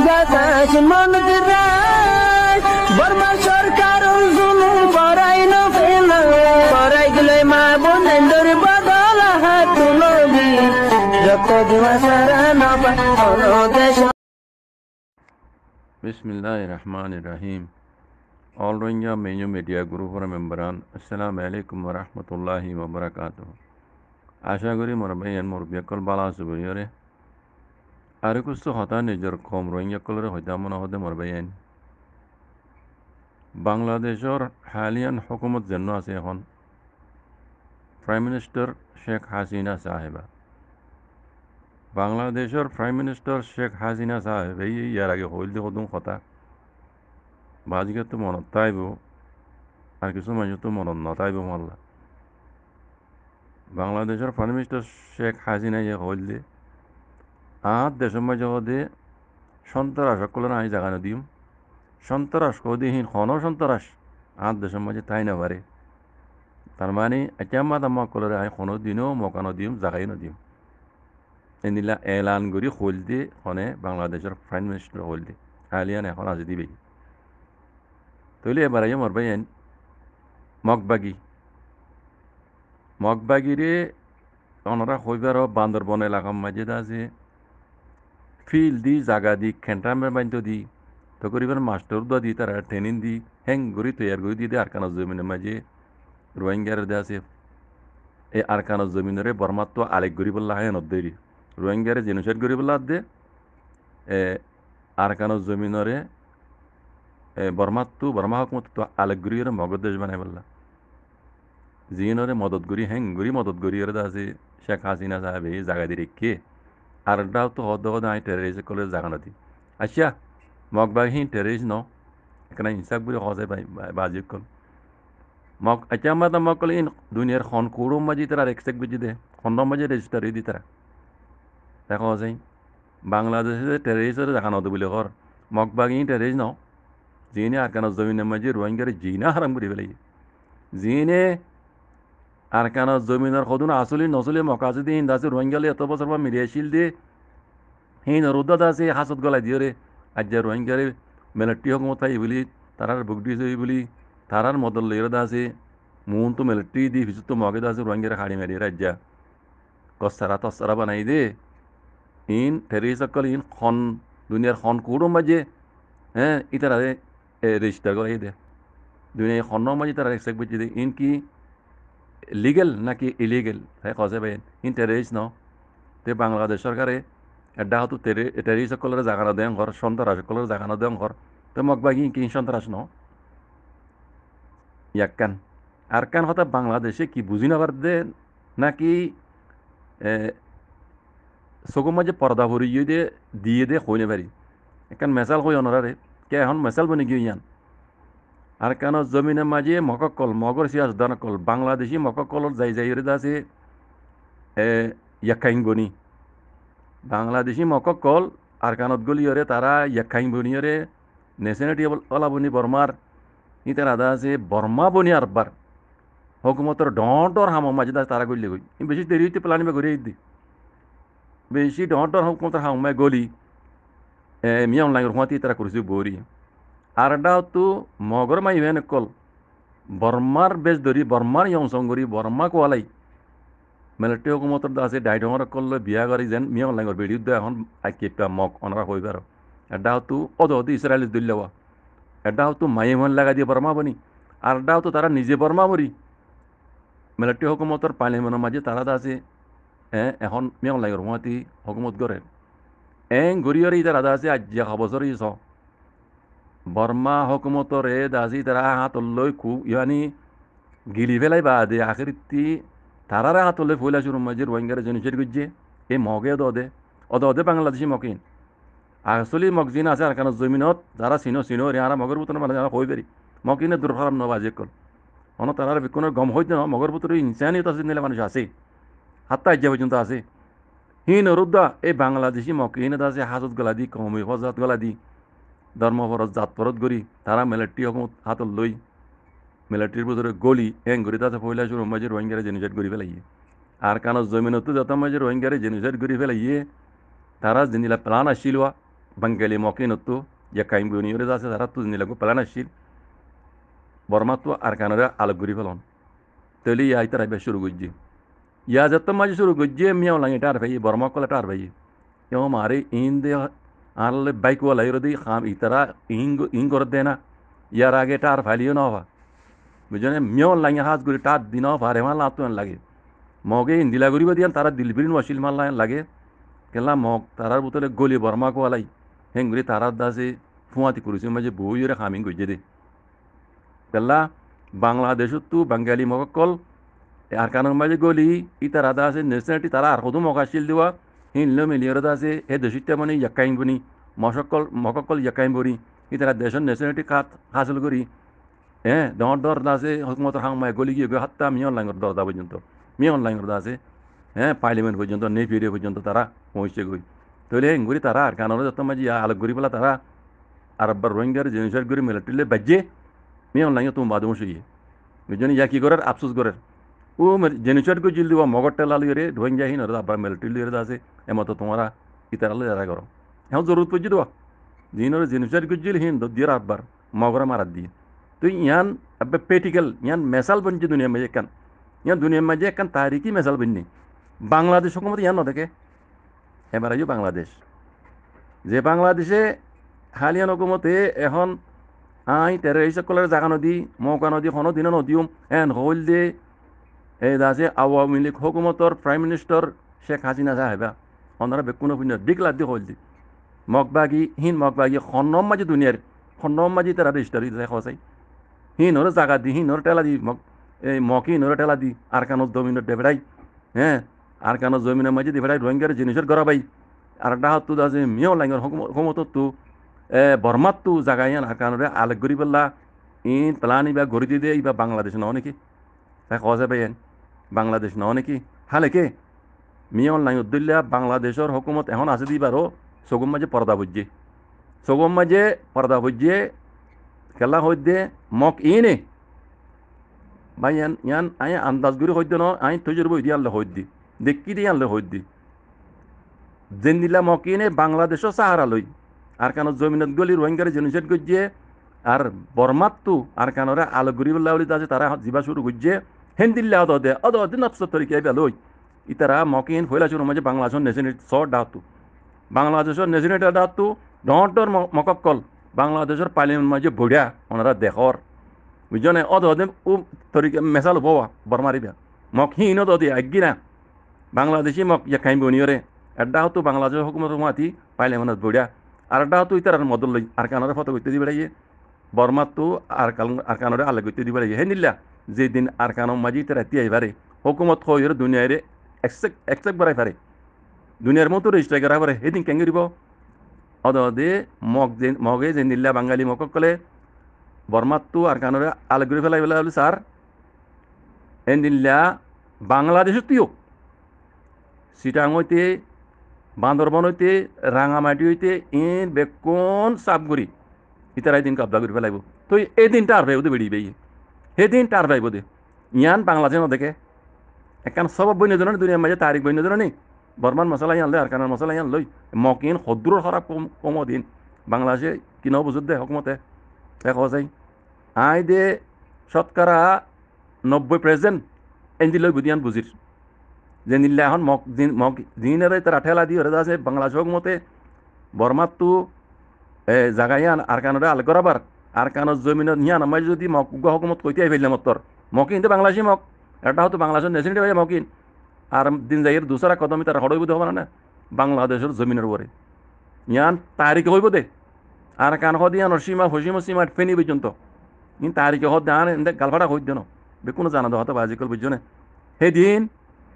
গাছ মন দিরাই বর্মা সরকার জুলুম করাই না ফেলা করাই গেলে মা বোনের বদল হাত তুলবি যত দিবা সারা না দেশ। Bismillahirrahmanirrahim. All Rohingya Mayu Media Group for Membran. Assalamu alaikum wa rahmatullahi wa barakatuh. আশা করি মোরবাইন মোর বিকল বালা আছে বইরে আর কিছু হতা নিজের কম রোহিঙ্গা কলরে হইতা মনে হতে মোরবাইন বাংলাদেশের হালিয়ান হুকুমত যেন আছে এখন প্রাইম মিনিস্টার শেখ হাসিনা সাহেবা বাংলাদেশের প্রাইম মিনিস্টার শেখ হাসিনা সাহেব এই ইয়ার আগে হইল দিয়ে কদম কথা বাজিকে তো মনত তাইব আর কিছু মানুষ তো মনত নতাইব মাল্লা বাংলাদেশের প্রাইম মিনিস্টার শেখ হাসিনা যে হইল দিয়ে দেশের মাঝে হদে সন্ত্রাস সকলের আই জাগানো দিম সন্ত্রাস কদিহীন খন সন্ত্রাস দেশের মাঝে তাই না পারে তার মানে একাম্মা তাম্মা কলরে আই কোনো দিনও মকানো দিম জাগাই নদিম এনিলা এলান করি হইল দিয়ে হনে বাংলাদেশের প্রাইম মিনিস্টার হইল দিয়ে হালিয়ান এখন আজি দিবে তৈলে এবার মরবাইন মগবাগিরে ওনারা হইবার বান্দরবন এলাকার মাঝে আছে ফিল্ড দি জাগা দি খেন্টামের বান্ধ দি তো করিবার মাস্টার দা দি তারা ট্রেনিং দি হ্যাং গড়ি তৈয়ার করে দিয়ে আরকানা জমিনের মাঝে রোহিঙ্গার দে আছে এই আরকানা জমিনরে বর্মাত্ম আলেক গড়ি বললা হয় নদ্দেরি রোহিঙ্গারে জেনোসাইড গড়ি বললা দে আরকানা জমিনরে বর্মা হকুমত আলেক গড়িরে মগধ দেশ বানাই বললা জিনরে মদত গড়ি হ্যাং গড়ি মদত গড়ি আছে শেখ হাসিনা সাহেব এই জায়গা দিয়ে রেখে আর ডাও তো হদ আই টেরিস কলে জাগানো দি আচ্ছা মগবাগি টেরিস ন এখানে ইনসাক বলে হজে বাজি কল মগ আচ্ছা আমার মগ কলে ইন দুনিয়ার খন কুড়ো মাঝি তারা এক্সেক বুঝি দে খন্ড মাঝে রেজিস্টার দি তারা দেখো যাই বাংলাদেশে টেরিসের জাগানো দে বলে ঘর মগবাগি টেরিস ন জিনে আরকানো জমিনের মাঝে রোহিঙ্গারে জিনা হারাম করে ফেলাই জিনে আরকানো জমিনের সদুন আসলি নচলি মকাজে দিয়ে হিন্দাছে রোহিঙ্গালে এত বছর পর মিলিয়েছিল দিয়ে হিন রোদ্দাত আছে হাসত গলাই দিয়ে রে আজ যে রোহিঙ্গারে মেলেট্রি হকমত থাই বলি তারার বুক দিয়েছে বলি তারার মদল লইরে আছে মুন তো মেলেট্রি দি ভিজুত তো মগে আছে রোহিঙ্গারে হাড়ি মারি রাজ্যা কসারা তসারা বানাই দে ইন ঠেরি সকল ইন খন দুনিয়ার খন কুড়ো মাঝে হ্যাঁ ইতারা রেজিস্টার করাই দে দুনিয়া খন্ড মাঝে তারা এক্সেক বুঝি দে ইন কি লিগেল নাকি ইলিগেল তাই কজে পাইন ইন টেরিস ন তে বাংলাদেশ সরকারে এটা হতো টেরিস সকলের জাগানো দেন ঘর সন্ত্রাস সকলের জাগানো দেন ঘর তো মগবাগি কি সন্ত্রাস ন ইয়াক্কান আর কান হতা বাংলাদেশে কি বুঝি না দে নাকি চকুর মাঝে পর্দা ভরিয়ে দিয়ে দে হইনে পারি এখান মেসাল হই অনরারে কে এখন মেসাল বনে গিয়ে ইয়ান আর কেন জমিনের মাঝে মককল মগর সিয়াস দানকল বাংলাদেশি মককলর যাই আছে ইয়াকাইন বনি বাংলাদেশি মককল আর কানত গলিয়রে তারা ইয়াকাইন বনিয়রে নেশনালিটি ওলা বনি বর্মার ই তারা আদা আছে বর্মা বনি আরবার হকুমতর ডর হাম মাঝে তারা গলি গই বেশি দেরি হইতে প্লানিবে ঘুরে দি বেশি ডর হকুমতর হামায় গলি মিয়া অনলাইন হুঁয়াতি তারা করছি বরি আর ডাও তো মগর মাই ভেন কল বর্মার বেশ ধরি বর্মার ইয়ংসঙ্গরি বর্মা কোয়ালাই মিলিটারি হুকুমতর আছে ডাইডর কল বিয়া করি যেন মিয়া অনলাইন বেড়ি এখন আইকেপা মগ অনরা হইবার এটাও তো অদ ইসরায়েল দিল্লাওয়া এটাও তো মাই ভেন লাগা দিয়ে বর্মা বনি আর ডাও তো তারা নিজে বর্মা মরি মিলিটারি হুকুমতর পার্লিমেন্টের মাঝে তারা আছে এখন মিয়া অনলাইন হুঁয়াতি হুকুমত করে গড়িয়রি তারা আছে আজ বছরই চ বর্মা হকুমতরে দাজি তারা হাতলৈ ইয়ানি গিলি ফেলাই বা দে আখেরিতি তারারে হাতলৈ ফইলা শুরু মাঝে রোহিঙ্গারে জেনোসাইড করছে এই মগে অদে বাংলাদেশি মকিন আসলে মগজিন আছে আর কেন জমিনত যারা চিনো রে আর মগর বুতন মানে যারা হই পারি মকিনে দূর খারাপ নবাজে কল অন তারার বিকনের গম হইতে ন মগর বুতর ইনসানিয়ত আছে নিলে মানুষ আছে হাত্তা ইজ্জা পর্যন্ত আছে হিন রুদ্দা এই বাংলাদেশি মকিনে আছে হাজত গলা দি কমি হজাত গলা দি ধর্মপরত জাতপরত গড়ি তারা মিলিটারি হকুমত হাতত লই মিলিটারির ভিতরে গলি গড়ি তাতে পয়লা শুরু মাঝে রোহিঙ্গারে জেনোসাইড করে ফেলাইয়ে আর কানো জমিনতো যত মাঝে রোহিঙ্গারে জেনোসাইড করে ফেলাইয়ে তারা জিনিলা প্লান আসছিল বাঙ্গালি মকিনতো ইয়াকাইম বনিয়রে আছে তারা তো নিলাগো প্লান আসছিল বর্মা তো আর কানারে আলোক ঘুরি ফেলন তৈলি ইয়া ইতারা বেশ শুরু করছি ইয়া যত মাঝে শুরু করছে মিয়াও লাগে টার ভাই বর্মা কলে টার ভাই কেউ মারে ইন দে আনলে বাইক ওয়ালা ইরদি খাম ইতারা ইন করে দেয় না ইয়ার আগে টার ফাইলিও না হওয়া বুঝনে মিয়াও লাগে হাত ঘুরি টার দিন ফারে মাল তো লাগে মগে ইন্দিলা ঘুরিব দিয়ান তারা দিলবিরিন ওয়াসিল মাল লাগে কেলা মগ তারার বোতলে গলি বর্মা কোয়ালাই হেঙ্গুরি তারার দাসে ফুয়াতি করেছে মাঝে বইরে খামিং গইছে দে কেলা বাংলাদেশত তো বাঙালি মগকল আর কানের মাঝে গলি ইতারা দাসে নেশনালিটি তারা আর কত মকাশিল দেওয়া হিনলো মিলিয়র দাসে হে দেশিটা মানে ইয়াকাইম বনি মককল ইয়াকাইম বনি ইতারা দেশের নেশনালিটি হাসিল করি হ্যাঁ দর দাসে হকমত হাংমায় গলি গিয়ে হাত্তা মিয়ন লাইনের দরদা পর্যন্ত মিয়ন লাইনের দাসে হ্যাঁ পার্লিমেন্ট পর্যন্ত নেপিরিয়া পর্যন্ত তারা পৌঁছে গই তাহলে হেঙ্গুরি তারা আর কানের যত মাঝে আলোক ঘুরি পেলা তারা আর আব্বার রোহিঙ্গার জিনিসের ঘুরি মিলিটারিলে বাজ্যে মিয়ন লাইনে তুমি বাদম শুয়ে বুঝছেন ইয়া কি করার আফসোস করার ও জেনুচট গো জিল দিবা মগর টেলা লইরে রোহিঙ্গা হিন আব্বার মিলিটারি লইরে আছে এমত তোমরা ইতারা লই যারা করো এখন জরুরত পড়ছি দেওয়া জিনর জেনুচট গো জিল হিন দিয়ার আব্বার মগরা মারাত দিয়ে তো ইয়ান আব্বা প্র্যাকটিক্যাল ইয়ান মেসাল বনছে দুনিয়া মাঝে কান ইয়ান দুনিয়ার মাঝে একখান তারিখই মেসাল বননি বাংলাদেশ হুকুমত ইয়ান নদেকে এবার আইও বাংলাদেশ যে বাংলাদেশে হালিয়ান হুকুমতে এখন আই সকলের জাগা নদী মৌকা নদী কোনো দিনও নদীও এন হইল দে এই দাসে আওয়ামী লীগ হুকুমতর প্রাইম মিনিস্টার শেখ হাসিনা সাহেবা ওনারা বেকুনো পুণ্য দিকলার দিয়ে হইল দি মগবাগি হিন মগবাগি খন্নম মাঝে দুনিয়ার খন্নম মাঝে তারা রেজিস্টার দেখা চাই হিনর জাগা দি হিনর টেলা দি এই মকি হিনর টেলা দি আর কানো জমিনের দেবেড়াই হ্যাঁ আর কানো জমিনের মাঝে দেবেড়াই রোহিঙ্গার জিনিসের গড়াবাই আর ডাহাত আছে মিয়াও লাইনের হুকুমতর তো বর্মাত তো জাগাইয়ান আর কানরে আলেক গরি পেলা ইন প্লান ইবা গড়ি দিয়ে ইবা বাংলাদেশ ন নাকি তাই কজে পাইয়েন বাংলাদেশ ন নাকি হালে কে মিয়াও লাইন উদ্দিল্লা বাংলাদেশের হুকুমত এখন আছে দিবারও সগুম মাঝে পর্দা বুঝছে সগুম মাঝে পর্দা বুঝছে খেলা হইতে মক ইনে ভাই ইয়ান আই আন্দাজ করে হইতে ন আই তৈজর বই দিয়ে আনলে হইত দি দেখি দিয়ে আনলে হইত দি যেন দিলা মক ইনে বাংলাদেশও সাহারা লই আর কানো জমিনত গলি রোহিঙ্গার জেনুসাইড করছে আর বর্মাত তো আর কানরে আলো গরি বল্লা বলি আছে তারা জীবা শুরু করছে হেন দিল্লা অদে নফসর তরিকে বেলই ইতারা মকিন ফয়লা শুরু মাঝে বাংলাদেশের নেশনেট সর ডাকতো বাংলাদেশের নেশনেট ডাকতো ডর মকক্কল বাংলাদেশের পার্লিমেন্ট মাঝে বড়িয়া ওনারা দেখর বুঝনে অদে ও তরিকে মেসাল হওয়া বর্মারিবা মক হিন অদে আজ্ঞি না বাংলাদেশি মক ইয়া খাইম বনিয়রে এডা হতো বাংলাদেশের হুকুমত মাতি পার্লিমেন্টত বড়িয়া আর একটা হতো ইতার মদল লই আর কানরে ফটো করতে দি বেড়াইয়ে বর্মাত তো আর কানরে আলে করতে দি বেড়াইয়ে হে নিল্লা যেদিন আর কানো মাঝি তারা তিয়াই পারে হুকুমত হইর দুনিয়ারে একসেক বাড়াই পারে দুনিয়ার মতো রেজিস্টার করা পারে সেদিন কেন দিব অদে মগে যে নিল্লা বাঙালি মকক কলে বর্মাত তো আর কানরে আলে করে ফেলাই বলে স্যার এ নিল্লা বাংলাদেশত তুইও সিটাং হইতে বান্দরবন হইতে রাঙামাটি হইতে ইন বেকন সাপগুড়ি ইতারাই দিন কবজা করে ফেলাইব তো এই দিনটা আর ভাইব বেড়ি বেই সেদিন টার ভাইব দে ইয়ান বাংলাদেশ নদেকে একান সব বন্য জন দুনিয়ার মাঝে তারিখ বন্য জন নেই বর্মান মশলা আনলে আর কানার মশলা আন লই মকিন সদ্রুর খারাপ কম দিন বাংলাদেশে কিনো বুঝুত দে হকমতে দেখা যায় আই দে শতকরা 90% এনজি লই বুঝিয়ান বুঝির যে নিলে এখন মক দিনের তারা ঠেলা দিয়ে আছে বাংলাদেশ মতে বর্মাত তো জাগাইয়ান আর কানরে আল করাবার আর কানত জমিনত নিয়ান আমার যদি মক হকুমত কইতে ফেললাম তোর মকিন তো বাংলাদেশি মক এটা হতো বাংলাদেশের নেশনিটি ভাই মকিন আর দিন যাইয়ের দুসরা কদমি তারা হড়ইব দেব না বাংলাদেশের জমিনের উপরে ইয়ান তারিখে হইব দে আর কান হদিয়ান সীমা হসিম সীমা ফেনি পর্যন্ত কিন্তু তারিখে হদ দেন গালফাটা হইত দেন বেকুনো জানা দে হতো আজিকাল বুঝছো না সেদিন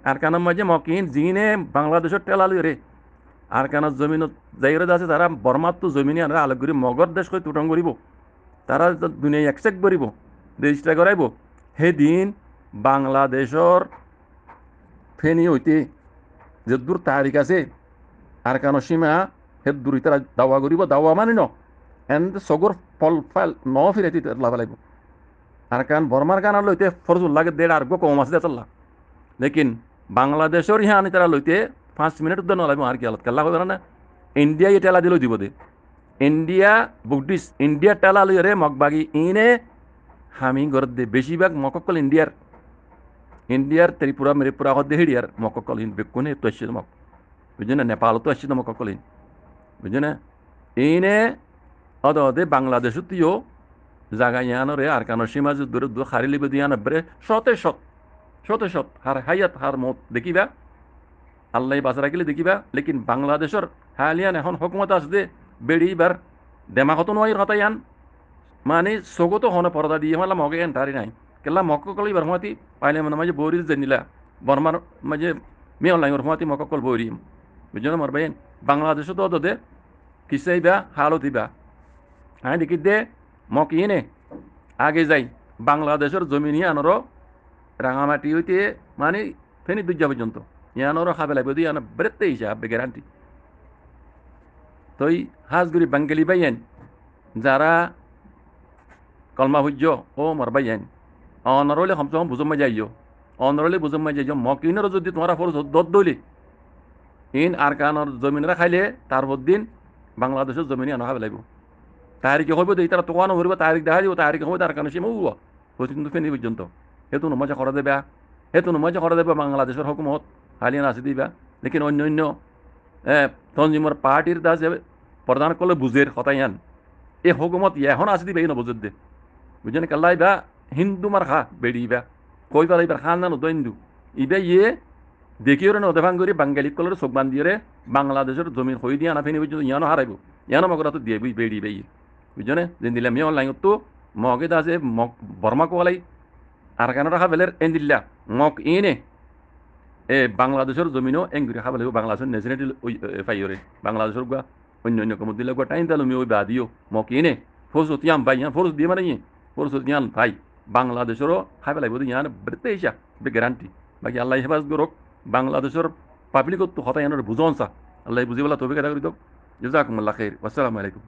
আর কানের মাঝে মকিন জিনে বাংলাদেশের টেলালি রে আর কানত জমিনত যাইরে আছে তারা বর্মাত তো জমিনে আনরা আলোক করি মগর দেশ কই তুটং করিব তারা দুনিয়া একসেক করিব রেজিস্টার করাইব সেদিন বাংলাদেশের ফেনি হইতে যে দূর তারিখ আছে আর কান সীমা সে দূর তারা দাওয়া করিব দাওয়া মানে ন এন সগর ফল ফাল ন ফিরে লাভ লাগব আর কান বর্মার কান লইতে ফরজুল লাগে দেড় আর কম আছে চল্লা লেকিন বাংলাদেশের ইহা আনি তারা লইতে 5 মিনিট উদ্যান লাগবে আর কি আলত কাল্লা হবে না ইন্ডিয়া এটা দিলেও দিব দে ইন্ডিয়া বুদ্ধিস্ট ইন্ডিয়া টেলা লইরে মগবাগি ইনে হামি গরদ দে বেশিরভাগ মককল ইন্ডিয়ার ত্রিপুরা মিরিপুরা হদ্দে হিডিয়ার মককল ইন বেকুনে তো আসছে মক বুঝছেন না নেপাল তো আসছে মককল ইন বুঝছেন না ইনে অদে বাংলাদেশতিও জায়গা ইয়ানরে আর কানো সীমা যুদ্ধ খারিলি বেদি ইয়ানবরে শত হার হায়াত হার মত দেখিবা আল্লাহ বাঁচা রাখিলে দেখিবা লেকিন বাংলাদেশের হালিয়ান এখন হকুমত আসবে বেড়িবার দেমাকতো নয় কথা ইয়ান মানে সগতো হনে পর্দা দিয়ে মালা মগে এন তারি নাই কেলা মক্কল ইবার হমাতি পাইলে মানে মাঝে বৌরি জানিলা বর্মার মাঝে মেয়ে অনলাইন হমাতি মক্কল বৌরি বুঝছো না মর বাইন বাংলাদেশও তো দে কিসাইবা হালতিবা হ্যাঁ দেখি দে মক ইনে আগে যাই বাংলাদেশের জমিন আনরো রাঙামাটি হইতে মানে ফেনি দুর্যা পর্যন্ত ইয়ানরও খাবে লাগবে দুই আনা বেরেতে হিসাব গ্যারান্টি তই হাজগুড়ি বাঙ্গালি বাইয়েন যারা কলমা হুজ্য ও মরবাইয়েন অনরলে কমসে কম বুঝম যাইও অনরলে বুঝম যাইও মকিনেরও যদি তোমার ফরজ দত দলি ইন আর কানর জমিনরা খাইলে তার দিন বাংলাদেশের জমিনে আনা খাবে লাগবে তারিখে হইব দেই তারা তোকানো হইব তারিখ দেখা দিব তারিখে হইব তার কারণে সীমা হইব কিন্তু ফেনি পর্যন্ত হেতু নমজা করা দেবে হেতু নমজা করা দেবে বাংলাদেশের হুকুমত হালিয়ান আছে দিবা লেকিন অন্য তঞ্জিমর পার্টির দা যে প্রধান করলে বুঝের হতাইয়ান এই হুকুমত এখন আছে দিবে এই নবজুদ দে বুঝছেন কাল্লাই বা হিন্দু মার খা বেড়ি বা কই পার এবার খান না হিন্দু ইবে ইয়ে দেখিও রে নদেভান করি বাঙ্গালী কলের চোখ বান্ধিয়ে বাংলাদেশের জমিন হই দিয়া না ফেনি পর্যন্ত ইয়ানো হারাইব ইয়ানো মগরা তো দিয়ে বেড়ি বেই বুঝছনে যেন দিলাম ইয়ে অনলাইন তো মগে দা যে বর্মা কোয়ালাই আর কেন রাখা বেলের এন দিল্লা মক ইনে বাংলাদেশের জমিনও এঙ্গুরি খাবে লাগবে বাংলাদেশের ন্যাশনালিটি ফাইরে বাংলাদেশের গা অন্য কম দিলে গা টাইম তাহলে ওই বা দিও মক ইনে ফোর্স ইয়াম ভাই ইয়ান ফোর্স দিয়ে মানে ফোর্স ইয়ান ভাই বাংলাদেশেরও খাবে লাগবে ইয়ান বেরতে ইসা বে গ্যারান্টি বাকি আল্লাহ হেফাজ করক বাংলাদেশের পাবলিকত তো হতা ইয়ানোর বুঝন সা আল্লাহ বুঝিবলা তবে কথা করি তো জাজাকুমুল্লাহ খাইর আসসালামু আলাইকুম